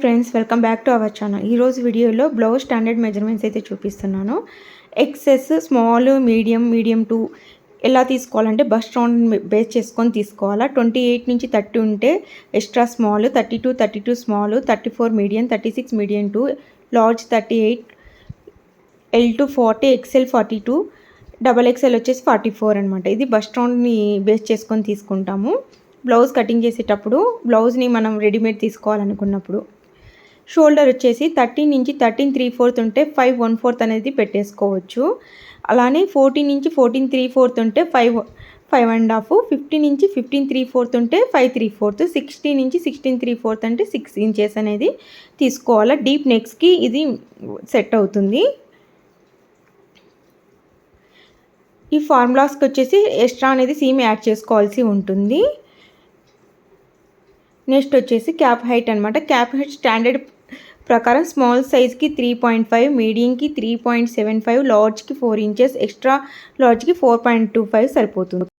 Friends, welcome back to our channel. ఈరోజు వీడియోలో blouse standard measurements అయితే చూపిస్తున్నాను. ఎక్సెస్ స్మాల్, మీడియం టు ఎలా తీసుకోవాలంటే బస్ట్ రౌండ్ బేస్ చేసుకొని తీసుకోవాలా. 28 నుంచి 30 ఉంటే extra small, 32 small, 34 medium, 36 medium to large, 38 L to 40, XL 42, XXL వచ్చేసి 44 అనమాట. ఇది బస్ట్ రౌండ్ని బేస్ చేసుకొని తీసుకుంటాము. బ్లౌజ్ కటింగ్ చేసేటప్పుడు బ్లౌజ్ని మనం రెడీమేడ్ తీసుకోవాలనుకున్నప్పుడు షోల్డర్ వచ్చేసి 13 నుంచి 13 3/4 ఉంటే 5 1/4 అనేది పెట్టేసుకోవచ్చు. అలానే 14 నుంచి 14 3/4 ఉంటే 5 1/2, 15 నుంచి 15 3/4 ఉంటే 5 3/4, 16 నుంచి 16 3/4 అంటే 6 ఇంచెస్ అనేది తీసుకోవాలి. డీప్ నెక్స్కి ఇది సెట్ అవుతుంది. ఈ ఫార్ములాస్కి వచ్చేసి ఎక్స్ట్రా అనేది సీమ్ యాడ్ చేసుకోవాల్సి ఉంటుంది. నెక్స్ట్ వచ్చేసి క్యాప్ హైట్ అనమాట. క్యాప్ హైట్ స్టాండర్డ్ ప్రకారం స్మాల్ సైజ్కి 3.5, మీడియంకి 3.75, లార్జ్కి 4 ఇంచెస్, ఎక్స్ట్రా లార్జ్కి 4.25 సరిపోతుంది.